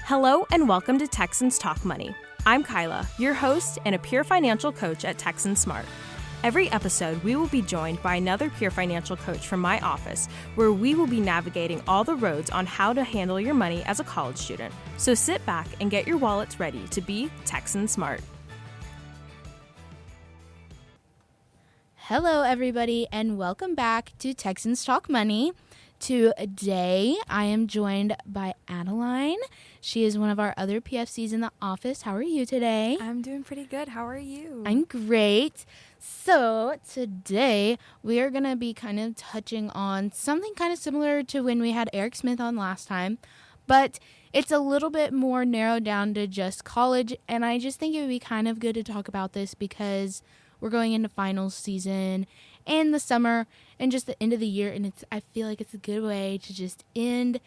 Hello and welcome to Texans Talk Money. I'm Kyla, your host and a peer financial coach at Texan Smart. Every episode, we will be joined by another peer financial coach from my office, where we will be navigating all the roads on how to handle your money as a college student. So sit back and get your wallets ready to be Texan Smart. Hello, everybody, and welcome back to Texans Talk Money. Today, I am joined by Adeline. She is one of our other PFCs in the office. How are you today? I'm doing pretty good. How are you? I'm great. So, today, we are going to be kind of touching on something kind of similar to when we had Eric Smith on last time, but it's a little bit more narrowed down to just college, and I just think it would be kind of good to talk about this because we're going into finals season and the summer and just the end of the year, and I feel like it's a good way to just end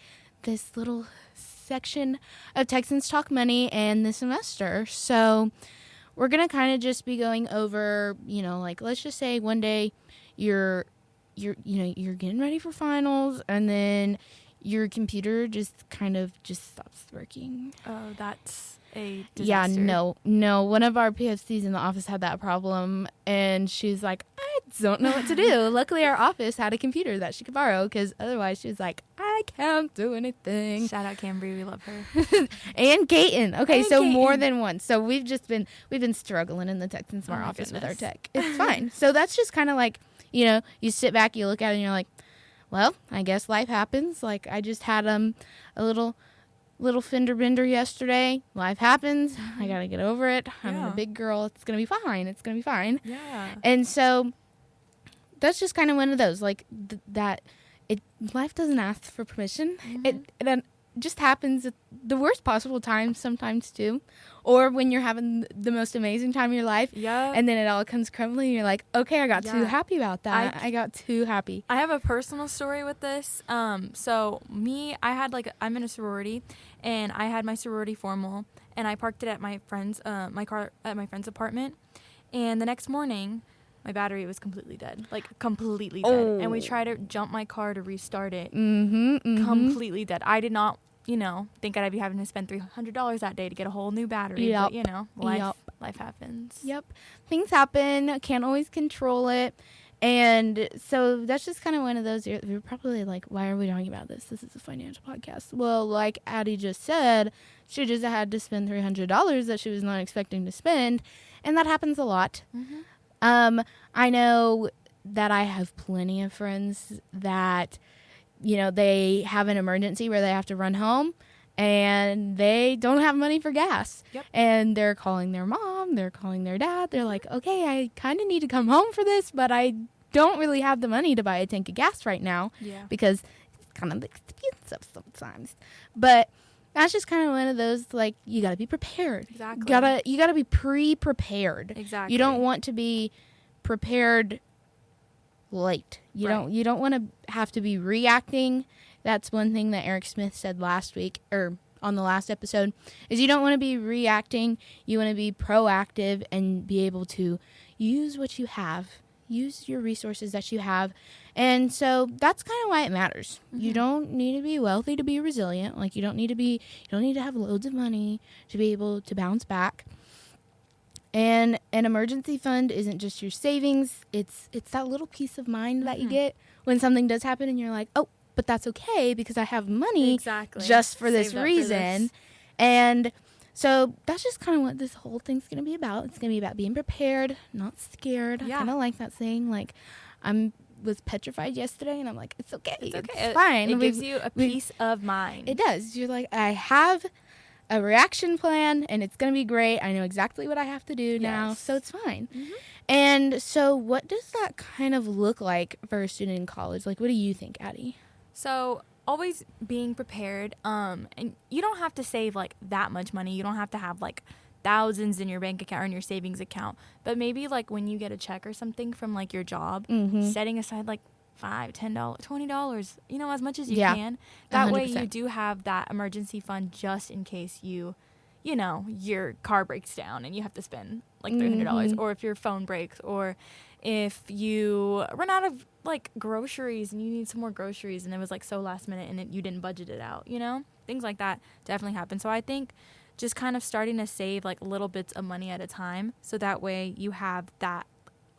this little section of Texans Talk Money and the semester. So we're going to kind of just be going over, like let's just say one day you're getting ready for finals and then your computer just stops working. Oh, that's a disaster. Yeah, no. One of our PFCs in the office had that problem, and she's like, I don't know what to do. Luckily, our office had a computer that she could borrow, because otherwise she was like, I can't do anything. Shout out Cambry, we love her. And Kaiten. Okay, and so Kaiten. More than one. So we've been struggling in the Texan Smart office with our tech. It's fine. So that's just kind of like, you sit back, you look at it, and you're like, well, I guess life happens. Like, I just had a little fender bender yesterday. Life happens. I gotta get over it. I'm a big girl. It's gonna be fine. Yeah. And so that's just kind of one of those, like, life doesn't ask for permission. Mm-hmm. It just happens at the worst possible times sometimes too, or when you're having the most amazing time of your life. Yeah. And then it all comes crumbling. And you're like, okay, I got too happy about that. I got too happy. I have a personal story with this. So I'm in a sorority, and I had my sorority formal, and I parked it at my friend's apartment, and the next morning, my battery was completely dead, dead. And we tried to jump my car to restart it. Completely dead. I did not, think that I'd be having to spend $300 that day to get a whole new battery. Yep. But, life happens. Yep. Things happen. Can't always control it. And so that's just kind of one of those, you're probably like, why are we talking about this? This is a financial podcast. Well, like Addie just said, she just had to spend $300 that she was not expecting to spend. And that happens a lot. Mm-hmm. I know that I have plenty of friends that, they have an emergency where they have to run home and they don't have money for gas. Yep. And they're calling their mom, they're calling their dad. They're like, okay, I kind of need to come home for this, but I don't really have the money to buy a tank of gas right now. Yeah. Because it's kind of expensive sometimes. But that's just kind of one of those, like, you got to be prepared. Exactly. You got to be pre-prepared. Exactly. You don't want to be prepared late. You don't want to have to be reacting. That's one thing that Eric Smith said last week, or on the last episode, is you don't want to be reacting. You want to be proactive and be able to use what you have. Use your resources that you have. And so that's kind of why it matters. Mm-hmm. You don't need to be wealthy to be resilient. Like, you don't need to have loads of money to be able to bounce back. And an emergency fund isn't just your savings. It's that little peace of mind that you get when something does happen and you're like, oh, but that's okay because I have money just for this reason. And so that's just kind of what this whole thing's going to be about. It's going to be about being prepared, not scared. Yeah. I kind of like that saying. Like, was petrified yesterday, and I'm like, it's okay. It's fine. It gives you a peace of mind. It does. You're like, I have a reaction plan, and it's going to be great. I know exactly what I have to do now, so it's fine. Mm-hmm. And so what does that kind of look like for a student in college? Like, what do you think, Addie? So always being prepared, and you don't have to save that much money. You don't have to have thousands in your bank account or in your savings account. But maybe when you get a check or something from your job, setting aside $5, $10, $20, as much as you can. That 100%. Way you do have that emergency fund just in case your car breaks down and you have to spend $300, or if your phone breaks, or if you run out of groceries and you need some more groceries and it was so last minute and you didn't budget it out, things like that definitely happen. So I think just kind of starting to save like little bits of money at a time, so that way you have that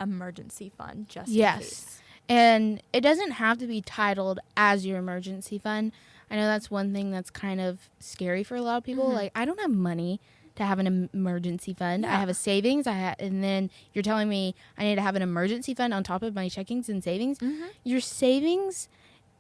emergency fund just in case. And it doesn't have to be titled as your emergency fund. I know that's one thing that's kind of scary for a lot of people. Like, I don't have money to have an emergency fund. I have a savings. And then you're telling me I need to have an emergency fund on top of my checkings and savings. Your savings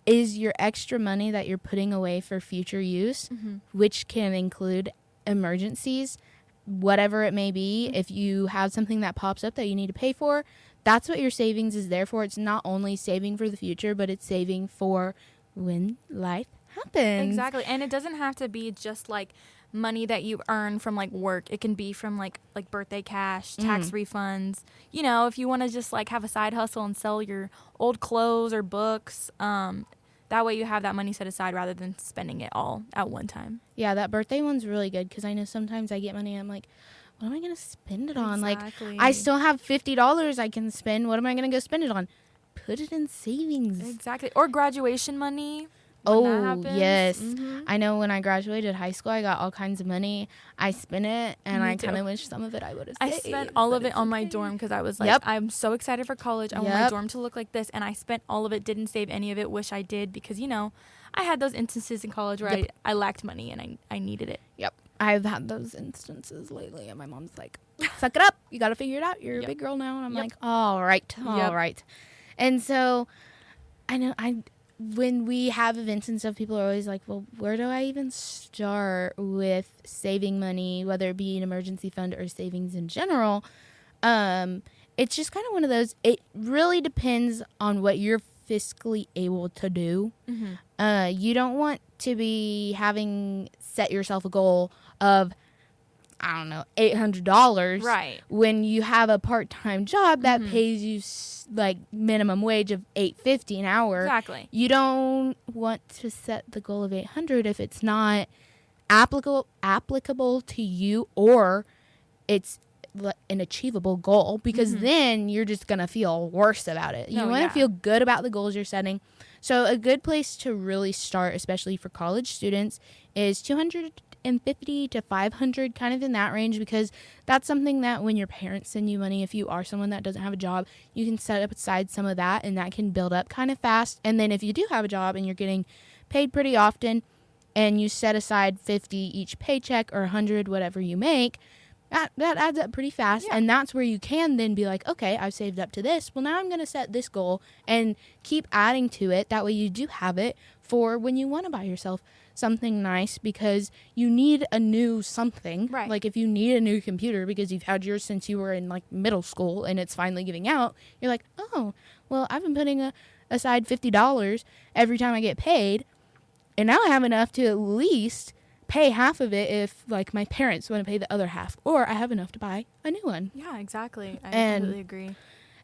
is your extra money that you're putting away for future use, which can include emergencies, whatever it may be. If you have something that pops up that you need to pay for, that's what your savings is there for. It's not only saving for the future, but it's saving for when life happens. Exactly. And it doesn't have to be just like money that you earn from like work. It can be from like birthday cash, tax refunds. You know, if you want to just like have a side hustle and sell your old clothes or books, that way you have that money set aside rather than spending it all at one time. Yeah, that birthday one's really good because I know sometimes I get money and I'm like, what am I going to spend it on? Exactly. Like, I still have $50 I can spend. What am I going to go spend it on? Put it in savings. Exactly. Or graduation money. Oh, yes. I know when I graduated high school, I got all kinds of money. I spent it, and I kind of wish some of it I would have saved. I spent all of it on my dorm because I was like, I'm so excited for college. I want my dorm to look like this. And I spent all of it, didn't save any of it. Wish I did because, you know, I had those instances in college where I lacked money and I needed it. I've had those instances lately, and my mom's like, suck it up. You got to figure it out. You're a big girl now. And I'm like, all right. And so I know when we have events and stuff, people are always like, well, where do I even start with saving money, whether it be an emergency fund or savings in general? It's just kind of one of those, it really depends on what you're fiscally able to do. You don't want to be set yourself a goal of, I don't know, $800 when you have a part-time job that pays you like minimum wage of $8.50 an hour. Exactly. You don't want to set the goal of $800 if it's not applicable to you, or it's an achievable goal, because then you're just going to feel worse about it. You want to feel good about the goals you're setting. So a good place to really start, especially for college students, is $250 to $500, kind of in that range, because that's something that when your parents send you money, if you are someone that doesn't have a job, you can set up aside some of that, and that can build up kind of fast. And then if you do have a job and you're getting paid pretty often, and you set aside $50 each paycheck or $100, whatever you make, that adds up pretty fast. And that's where you can then be like, okay, I've saved up to this. Well, now I'm going to set this goal and keep adding to it. That way you do have it for when you want to buy yourself something nice, because you need a new something. Like if you need a new computer because you've had yours since you were in like middle school and it's finally giving out, you're like, oh, well, I've been putting aside $50 every time I get paid, and now I have enough to at least pay half of it if like my parents want to pay the other half, or I have enough to buy a new one. Yeah, exactly. I completely agree.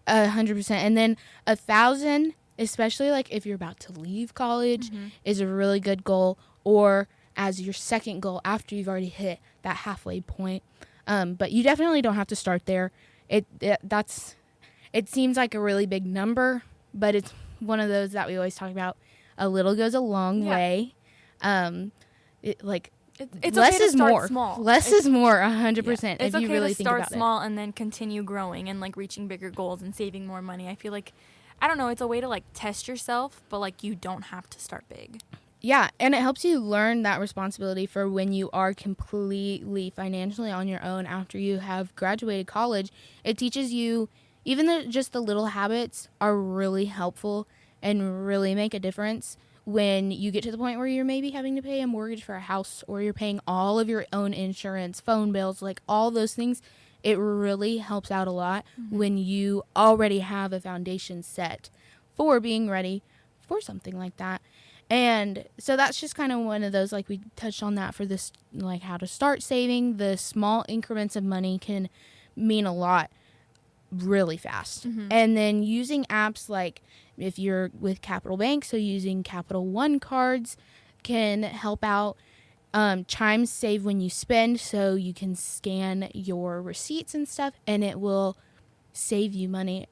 100%. And then $1,000, especially like if you're about to leave college, is a really good goal, or as your second goal after you've already hit that halfway point. But you definitely don't have to start there. It seems like a really big number, but it's one of those that we always talk about. A little goes a long way. It's less okay to is start more. small. Less is more, 100%. It's if okay you really to think start about small and then continue growing and like reaching bigger goals and saving more money. I feel like, I don't know, it's a way to like test yourself, but like you don't have to start big. Yeah, and it helps you learn that responsibility for when you are completely financially on your own after you have graduated college. It teaches you, even just the little habits are really helpful and really make a difference when you get to the point where you're maybe having to pay a mortgage for a house, or you're paying all of your own insurance, phone bills, like all those things. It really helps out a lot when you already have a foundation set for being ready for something like that. And so that's just kind of one of those, like we touched on that for this, like how to start saving. The small increments of money can mean a lot really fast. And then using apps like, if you're with Capital Bank, so using Capital One cards can help out. Chimes save when you spend, so you can scan your receipts and stuff, and it will save you money.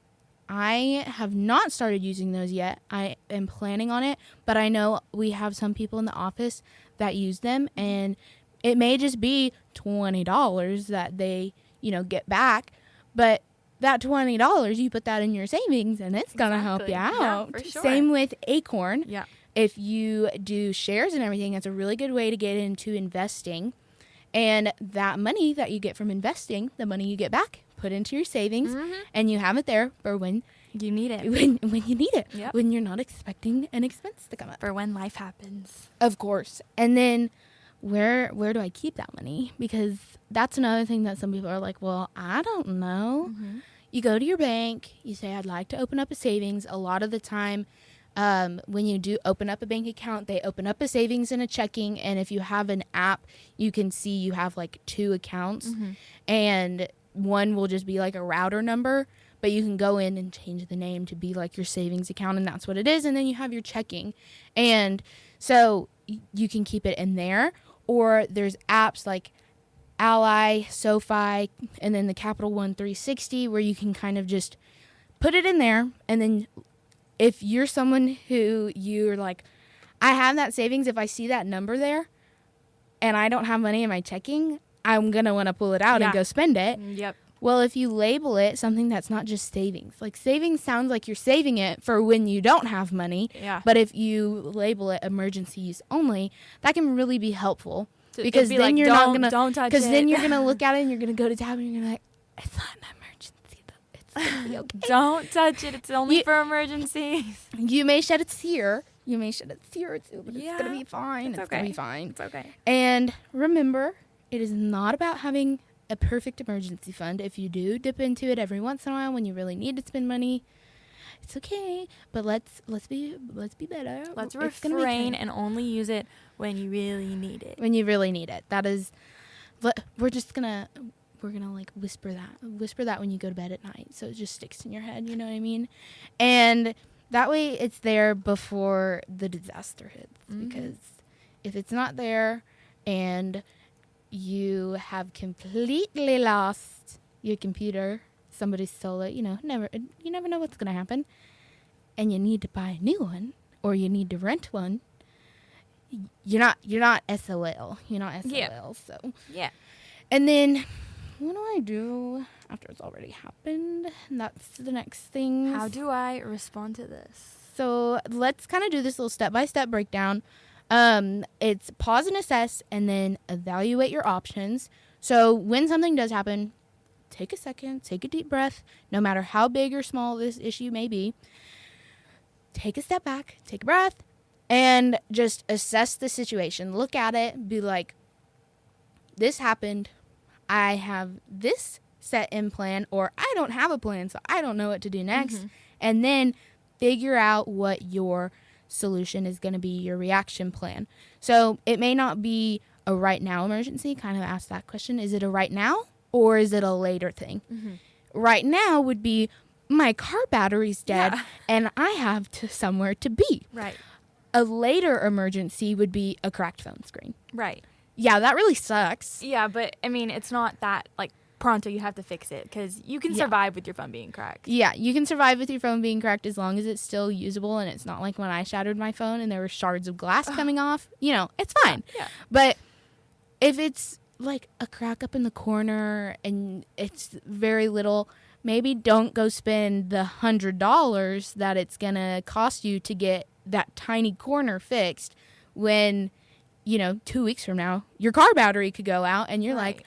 I have not started using those yet. I am planning on it, but I know we have some people in the office that use them, and it may just be $20 that they, get back, but that $20, you put that in your savings, and it's going to help you out. Yeah, for sure. Same with Acorn. Yeah. If you do shares and everything, it's a really good way to get into investing. And that money that you get from investing, the money you get back, put into your savings, and you have it there for when you need it. When you need it. Yep. When you're not expecting an expense to come up. For when life happens. Of course. And then where do I keep that money? Because that's another thing that some people are like, well, I don't know. Mm-hmm. You go to your bank, you say, I'd like to open up a savings. A lot of the time, when you do open up a bank account, they open up a savings and a checking. And if you have an app, you can see you have like 2 accounts. And one will just be like a router number, but you can go in and change the name to be like your savings account, and that's what it is. And then you have your checking. And so you can keep it in there. Or there's apps like Ally, SoFi, and then the Capital One 360 where you can kind of just put it in there. And then if you're someone who you're like, I have that savings, if I see that number there and I don't have money in my checking, I'm going to want to pull it out and go spend it. Yep. Well, if you label it something that's not just savings, like savings sounds like you're saving it for when you don't have money. Yeah. But if you label it emergency use only, that can really be helpful. So because be then like, you're not going to, don't touch it. because then you're going to look at it and you're going to go to tab and you're going to be like, it's not an emergency though. It's going to be okay. Don't touch it. It's only for emergencies. You may shed a tear. You may shed a tear or two, but it's going to be fine. It's going to be fine. It's okay. And remember, it is not about having a perfect emergency fund. If you do dip into it every once in a while when you really need to spend money, it's okay. But let's be better. Let's refrain and only use it when you really need it. When you really need it. That is, we're gonna like whisper that when you go to bed at night, so it just sticks in your head. You know what I mean? And that way, it's there before the disaster hits. Because if it's not there, and you have completely lost your computer, somebody stole it, you never know what's going to happen, and you need to buy a new one, or you need to rent one, you're not SOL. You're not SOL, so. Yeah. And then, what do I do after it's already happened? That's the next thing. How do I respond to this? So, let's kind of do this little step-by-step breakdown. It's pause and assess, and then evaluate your options. So when something does happen, take a second, take a deep breath, no matter how big or small this issue may be. Take a step back, take a breath, and just assess the situation. Look at it, be like, this happened, I have this set in plan, or I don't have a plan, so I don't know what to do next. And then figure out what your solution is going to be, your reaction plan. So it may not be a right now emergency. Kind of ask that question. Is it a right now, or is it a later thing? Right now would be, my car battery's dead and I have somewhere to be. Right. A later emergency would be a cracked phone screen. Right. Yeah, that really sucks. Yeah, but I mean, it's not that like pronto you have to fix it, because you can survive with your phone being cracked. Yeah, you can survive with your phone being cracked as long as it's still usable, and it's not like when I shattered my phone and there were shards of glass coming off. It's fine. Yeah. But if it's like a crack up in the corner and it's very little, maybe don't go spend the $100 that it's going to cost you to get that tiny corner fixed when, 2 weeks from now, your car battery could go out and you're like,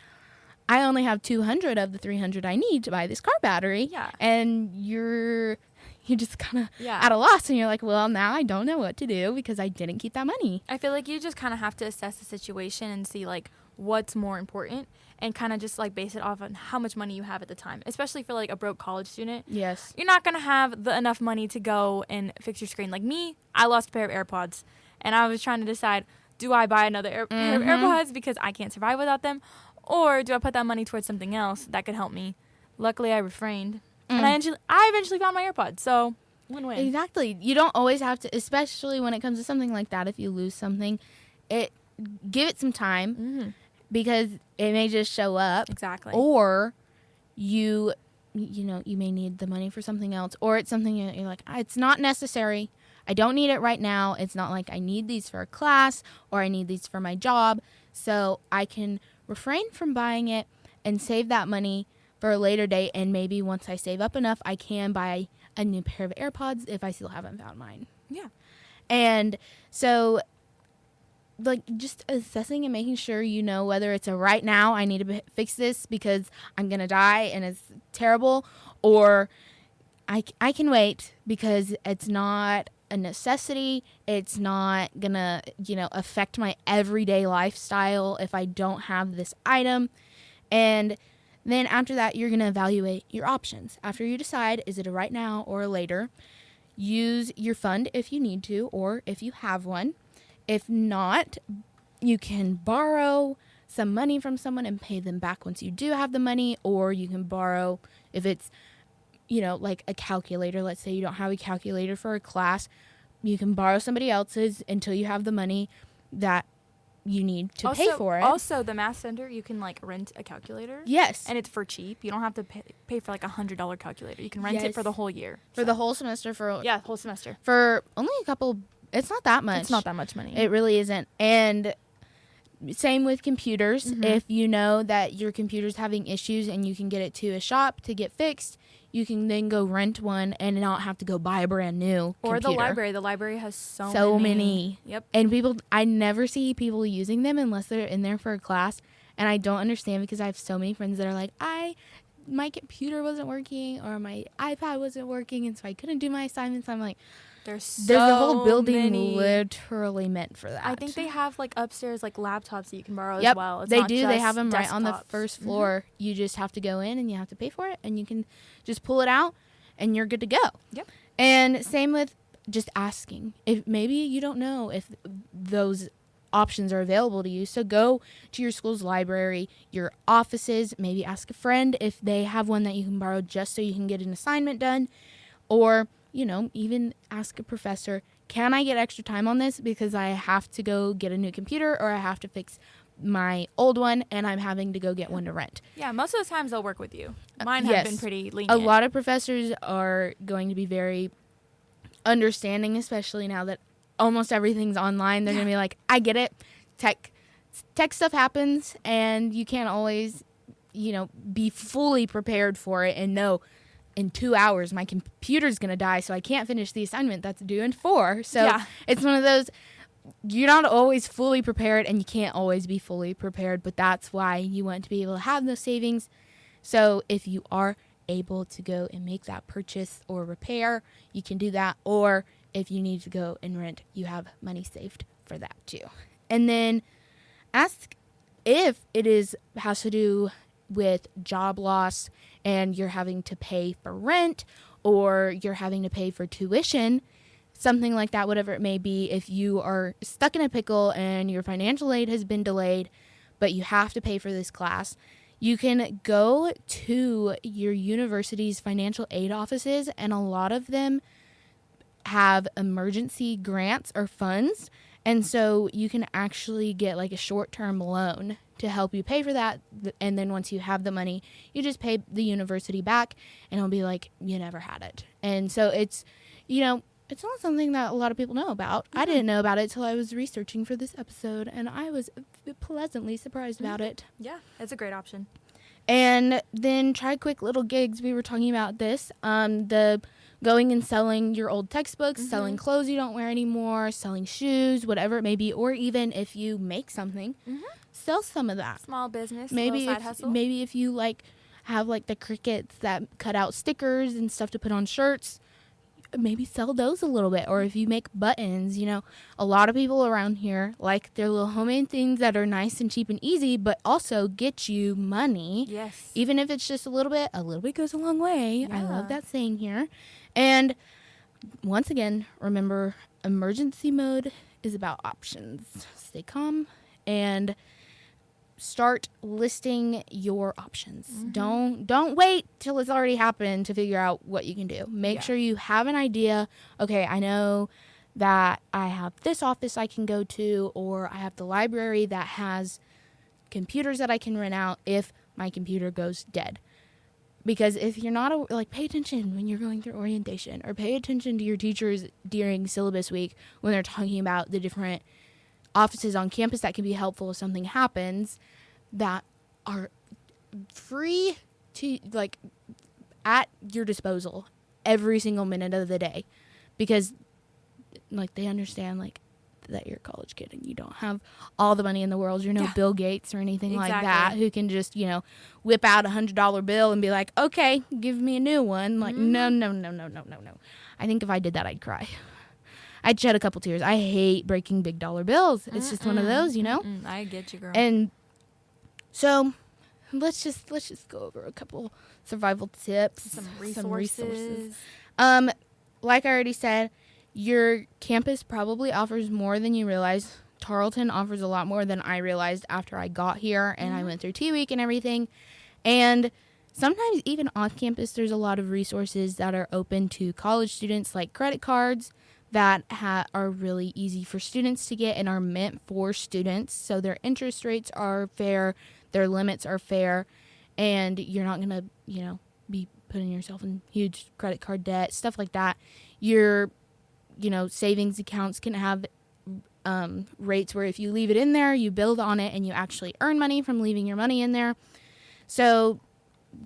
I only have 200 of the 300 I need to buy this car battery. Yeah. And you're just kind of at a loss, and you're like, well, now I don't know what to do because I didn't keep that money. I feel like you just kind of have to assess the situation and see like what's more important, and kind of just like base it off on how much money you have at the time, especially for like a broke college student. Yes. You're not going to have enough money to go and fix your screen. Like me, I lost a pair of AirPods, and I was trying to decide, do I buy another pair of AirPods because I can't survive without them? Or do I put that money towards something else that could help me? Luckily, I refrained. And I eventually found my AirPods. So, win-win. Exactly. You don't always have to, especially when it comes to something like that, if you lose something, give it some time because it may just show up. Exactly. Or you may need the money for something else. Or it's something you're like, it's not necessary. I don't need it right now. It's not like I need these for a class or I need these for my job. So I can refrain from buying it and save that money for a later date. And maybe once I save up enough, I can buy a new pair of AirPods if I still haven't found mine. Yeah. And so, like, just assessing and making sure you know whether it's a right now, I need to fix this because I'm going to die and it's terrible, or I can wait because it's not a necessity. It's not going to, affect my everyday lifestyle if I don't have this item. And then after that, you're going to evaluate your options. After you decide, is it a right now or a later? Use your fund if you need to, or if you have one. If not, you can borrow some money from someone and pay them back once you do have the money, or you can borrow, if it's, like a calculator. Let's say you don't have a calculator for a class. You can borrow somebody else's until you have the money that you need to pay for it. Also, the math center, you can, like, rent a calculator. Yes. And it's for cheap. You don't have to pay for, like, $100 calculator. You can rent it for the whole year. For the whole semester. Whole semester. For only a couple. It's not that much. It's not that much money. It really isn't. And same with computers. Mm-hmm. If you know that your computer's having issues and you can get it to a shop to get fixed, you can then go rent one and not have to go buy a brand new or computer. the library. The library has so many. Yep. And I never see people using them unless they're in there for a class. And I don't understand because I have so many friends that are like, my computer wasn't working or my iPad wasn't working, and so I couldn't do my assignments. I'm like, there's a whole building literally meant for that. I think they have, like, upstairs, like, laptops that you can borrow as well. It's they not do. Just they have them desktops. right on the first floor. Mm-hmm. You just have to go in and you have to pay for it, and you can just pull it out and you're good to go. Yep. And same with just asking. If maybe you don't know if those options are available to you, so go to your school's library, your offices, maybe ask a friend if they have one that you can borrow just so you can get an assignment done, or even ask a professor, can I get extra time on this because I have to go get a new computer or I have to fix my old one and I'm having to go get one to rent. Yeah, most of the times they'll work with you. Mine have been pretty lenient. A lot of professors are going to be very understanding, especially now that almost everything's online. They're going to be like, I get it. Tech stuff happens and you can't always, be fully prepared for it and know in 2 hours my computer's going to die, so I can't finish the assignment that's due in 4. So it's one of those, you're not always fully prepared and you can't always be fully prepared, but that's why you want to be able to have those savings. So if you are able to go and make that purchase or repair, you can do that. Or if you need to go and rent, you have money saved for that too. And then ask if it has to do with job loss and you're having to pay for rent or you're having to pay for tuition, something like that, whatever it may be. If you are stuck in a pickle and your financial aid has been delayed, but you have to pay for this class, you can go to your university's financial aid offices, and a lot of them have emergency grants or funds. And so you can actually get like a short-term loan to help you pay for that. And then once you have the money, you just pay the university back and it'll be like you never had it. And so it's, it's not something that a lot of people know about. Mm-hmm. I didn't know about it till I was researching for this episode, and I was pleasantly surprised about it. Yeah, it's a great option. And then try quick little gigs. We were talking about this. The going and selling your old textbooks, mm-hmm. selling clothes you don't wear anymore, selling shoes, whatever it may be, or even if you make something, mm-hmm. sell some of that. Small business, maybe side hustle. Maybe if you have the Cricuts that cut out stickers and stuff to put on shirts, maybe sell those a little bit. Or if you make buttons, a lot of people around here like their little homemade things that are nice and cheap and easy, but also get you money. Yes. Even if it's just a little bit goes a long way. Yeah. I love that saying here. And once again, remember, emergency mode is about options. Stay calm and start listing your options. Mm-hmm. Don't wait till it's already happened to figure out what you can do. Make sure you have an idea. Okay, I know that I have this office I can go to, or I have the library that has computers that I can rent out if my computer goes dead. Because if you're not, pay attention when you're going through orientation, or pay attention to your teachers during syllabus week when they're talking about the different offices on campus that can be helpful if something happens, that are free to, at your disposal every single minute of the day. Because, they understand, that you're a college kid and you don't have all the money in the world. You're no Bill Gates or anything like that, who can just, whip out $100 bill and be like, okay, give me a new one. No. I think if I did that, I'd cry. I'd shed a couple tears. I hate breaking big dollar bills. It's just one of those, I get you, girl. And so let's just go over a couple survival tips. Some resources. Like I already said, your campus probably offers more than you realize. Tarleton offers a lot more than I realized after I got here and I went through T-Week and everything. And sometimes even off campus, there's a lot of resources that are open to college students, like credit cards that are really easy for students to get and are meant for students. So their interest rates are fair, their limits are fair, and you're not going to, be putting yourself in huge credit card debt, stuff like that. Your savings accounts can have rates where if you leave it in there, you build on it and you actually earn money from leaving your money in there. So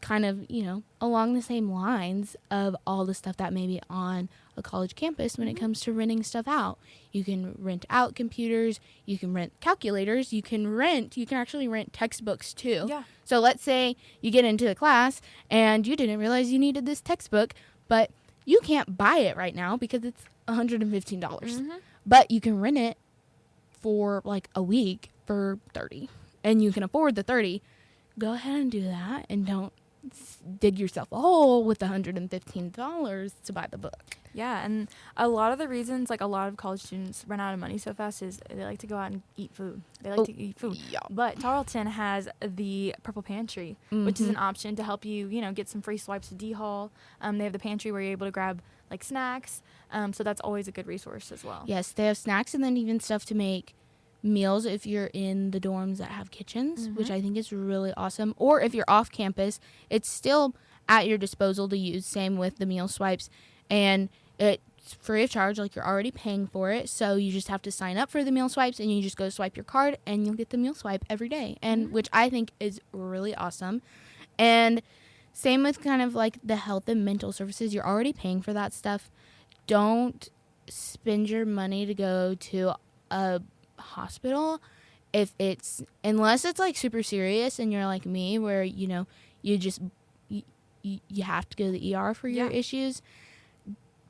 kind of, along the same lines of all the stuff that may be on a college campus when it comes to renting stuff out. You can rent out computers, you can rent calculators, you can actually rent textbooks too. Yeah. So let's say you get into a class and you didn't realize you needed this textbook, but you can't buy it right now because it's $115. But you can rent it for a week for $30, and you can afford the $30. Go ahead and do that, and don't dig yourself a hole with $115 to buy the book. Yeah, and a lot of the reasons, a lot of college students run out of money so fast is they like to go out and eat food. They like to eat food. Yeah. But Tarleton has the Purple Pantry, which is an option to help you, get some free swipes to D-Hall. They have the pantry where you're able to grab, snacks. So that's always a good resource as well. Yes, they have snacks and then even stuff to make meals if you're in the dorms that have kitchens, which I think is really awesome. Or if you're off campus, it's still at your disposal to use. Same with the meal swipes. And it's free of charge, you're already paying for it. So you just have to sign up for the meal swipes and you just go swipe your card and you'll get the meal swipe every day. And which I think is really awesome. And same with kind of the health and mental services. You're already paying for that stuff. Don't spend your money to go to a hospital unless it's super serious and you're like me where you have to go to the ER for your issues.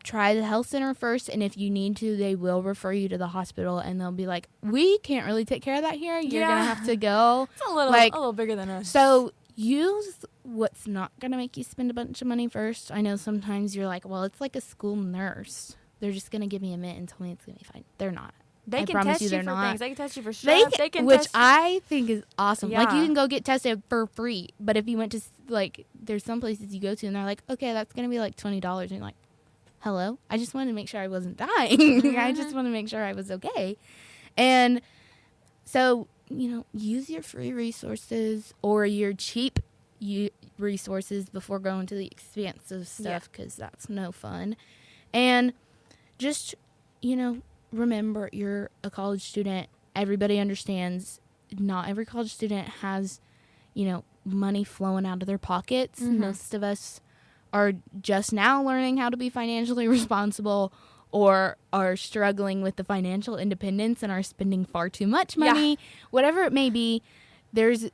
Try the health center first, and if you need to, they will refer you to the hospital, and they'll be like, we can't really take care of that here. You're gonna have to go. It's a little bigger than us. So use what's not gonna make you spend a bunch of money first. I know sometimes you're like, well, it's like a school nurse. They're just gonna give me a mint and tell me it's gonna be fine. They're not. They can test you for things. They can test you for stress. Which test I think is awesome. Yeah. You can go get tested for free. But if you went to, there's some places you go to and they're like, okay, that's going to be $20. And you're like, hello? I just wanted to make sure I wasn't dying. I just want to make sure I was okay. And so, use your free resources or your cheap resources before going to the expensive stuff because that's no fun. And just, remember, you're a college student. Everybody understands not every college student has, money flowing out of their pockets. Most of us are just now learning how to be financially responsible or are struggling with the financial independence and are spending far too much money. Whatever it may be, there's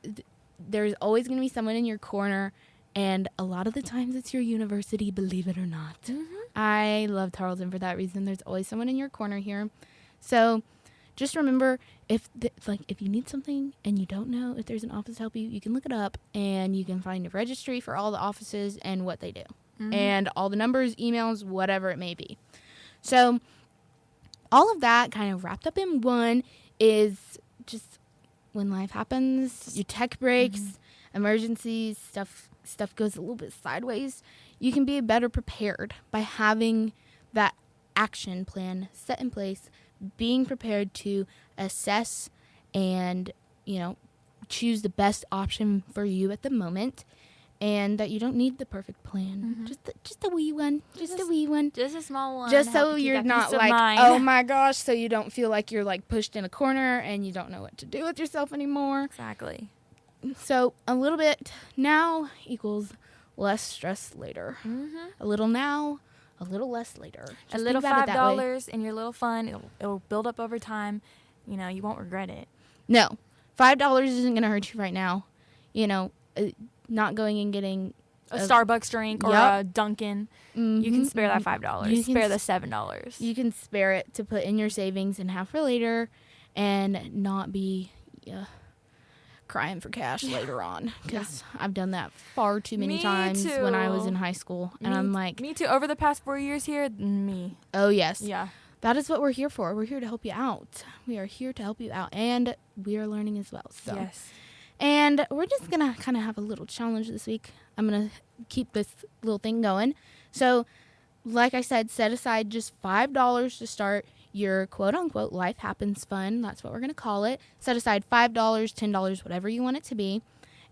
always going to be someone in your corner, and a lot of the times it's your university, believe it or not. I love Tarleton for that reason. There's always someone in your corner here. So just remember, if you need something and you don't know if there's an office to help you, you can look it up and you can find a registry for all the offices and what they do. And all the numbers, emails, whatever it may be. So all of that kind of wrapped up in one is just when life happens, your tech breaks, emergencies, stuff goes a little bit sideways, you can be better prepared by having that action plan set in place, being prepared to assess and, choose the best option for you at the moment. and that you don't need the perfect plan. Just a wee one. Just a wee one. Just a small one. Just so you're not like, oh my gosh, so you don't feel like you're like pushed in a corner and you don't know what to do with yourself anymore. Exactly. So a little bit now equals less stress later. A little now, a little less later. Just a little $5 in your little fund, it'll build up over time. You know, you won't regret it. No, $5 isn't going to hurt you right now. You know, not going and getting a Starbucks drink or a Dunkin'. You can spare that $5. You spare the $7. You can spare it to put in your savings and have for later and not be crying for cash later on. Because I've done that far too many times when I was in high school. And I'm like... Me too. Over the past 4 years here, me. Oh, yes. Yeah. That is what we're here for. We're here to help you out. We are here to help you out. And we are learning as well. So. Yes. And we're just going to kind of have a little challenge this week. I'm going to keep this little thing going. So, like I said, set aside just $5 to start your quote-unquote Life Happens Fund. That's what we're going to call it. Set aside $5, $10, whatever you want it to be.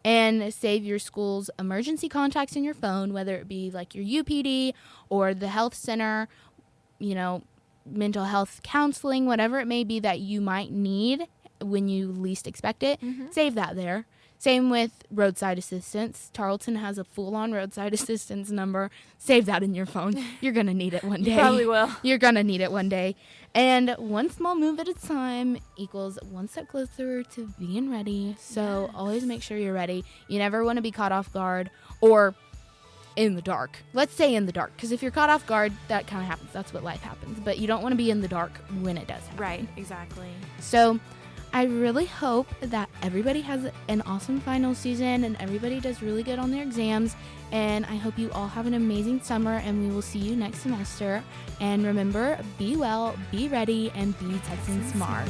And save your school's emergency contacts in your phone, whether it be like your UPD or the health center, you know, mental health counseling, whatever it may be that you might need when you least expect it. Save that there. Same with roadside assistance. Tarleton has a full-on roadside assistance number. Save that in your phone. You're going to need it one day. You probably will. You're going to need it one day. And one small move at a time equals one step closer to being ready. So always make sure you're ready. You never want to be caught off guard or in the dark. Let's say in the dark, because if you're caught off guard, that kind of happens. That's what life happens. But you don't want to be in the dark when it does happen. Right, exactly. So I really hope that everybody has an awesome final season and everybody does really good on their exams. And I hope you all have an amazing summer, and we will see you next semester. And remember, be well, be ready, and be Texan Smart.